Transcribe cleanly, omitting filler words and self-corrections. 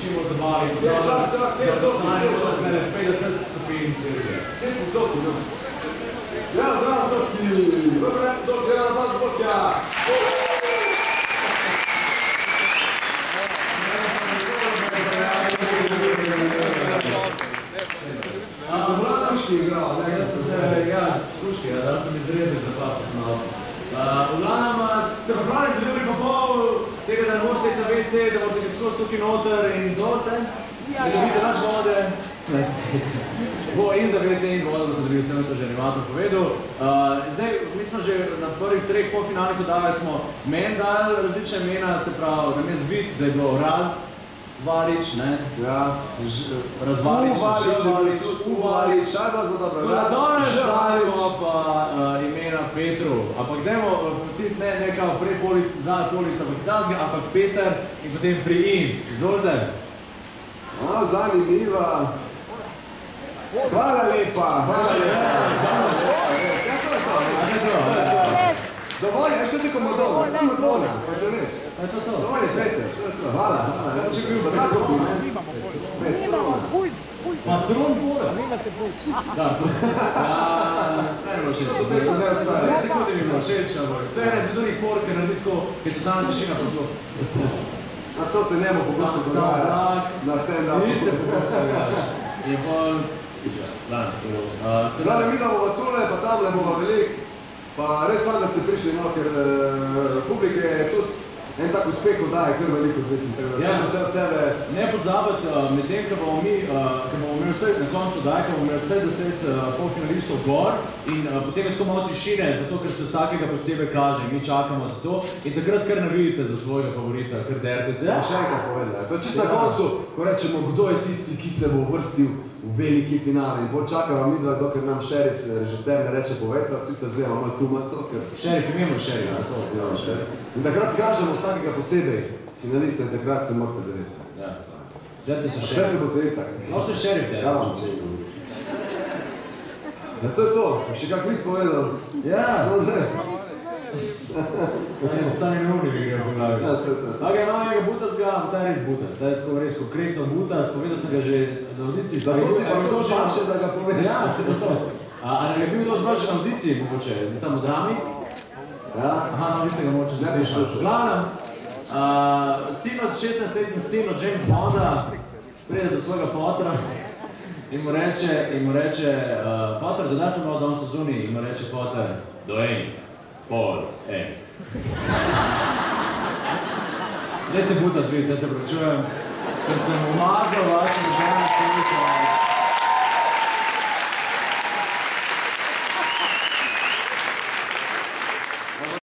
učimo zabavi, da stanemo na 50 stopinj Celzija. Kje si Zoki? Ja, zdrav Zoki! Dobro je Zoki, ja, zdrav Zokija! Sluški, da sem izrezal za pa malo. V glavnem, se pripravljali za ljubi pa pol tega, da ne morate iti na WC, da morate biti skozi tukaj noter in doste. Da dobite nač vode. Bo in za WC in vodo, da bi vsem to že animator povedal. Zdaj, mi smo že na prvih 3 polfinalnih oddajah smo meni dali različne imena, se pravi, da je vid, da je bilo Razvalič, ne? Ja. Razvalič, Žvalič, Uvalič. Šaj vas bo dobro. Danes stavimo pa imena Petru. Ampak dajmo pustiti ne kao prepolis, zadnja polis, ampak tazga, ampak Peter in potem pri in. Izvolite. Zanimiva. Hvala lepa, hvala lepa. Dovolj, je še tako modolo, samo zvone, da veš. Je to to? Dovolj je, Peter, to je to. Hvala, hvala. Če bi bil za tako bi, ne? Nimamo puls. Patron Boras. Nimate puls. Da, ne bo všeč. 3 sekunde mi bilo všeč, ampak to je ena izmed onih for, ker naredi tako, je totalna tišina po to. A to se njemu pogosto dogaja na stand-upu. Ti se pogosto dogajaš. In bolj... Gledaj, mi da bomo tule, pa tamle bomo velik. Pa res vam, da ste prišli, no, ker publike je tudi en tak uspeh oddaje, kar veliko zvestim. Vse od sebe... Ne pozabiti, med tem, ko bomo imeli vse na koncu oddaje, ko bomo imeli vse 10 polfinalistov gor in potem je tako malo tišine, zato ker se vsakega posebej kaže, mi čakamo na to in takrat kar navidite za svojega favorita, kar derte se. Še enkrat povedala, to je čisto na koncu, ko rečemo, kdo je tisti, ki se bo uvrstil v veliki finale in bolj čakava midva, dokler nam šerif, režiser ne reče poveta, sicer zvema malo tumasto, ker... Šerif, imamo šerif, tako. In takrat kažemo vsakega posebej finalista in takrat se morate deliti. Ja. Želite se šerif. Vse se bo deliti tako. No se šerif te. Ja, vam če. Ja, to je to. Še kak nis povedal? Ja. No, ne. Sami ne umni bi gremo po glavi. Ja, se to. Tako imamo enega butazga, ta je res butaz. Ta je tako res konkretno butaz, povedal sem ga že na audiciji. Zato ti pa to pače, da ga poveš. Ja, se to. A ne bi bilo dva že na audiciji, mogoče, tam v drami? Ja. Aha, no, niste ga moče že slišal. V glavnem, sin od 16-letni sin od James Bonda pride do svojega fotra in mu reče, fotor, dodaj sem malo dom so zunij, in mu reče fotor, do en, pol, en. Zdaj se buta zvid, zdaj se pravičujem, ker sem umazal vašem zadnjem koliko.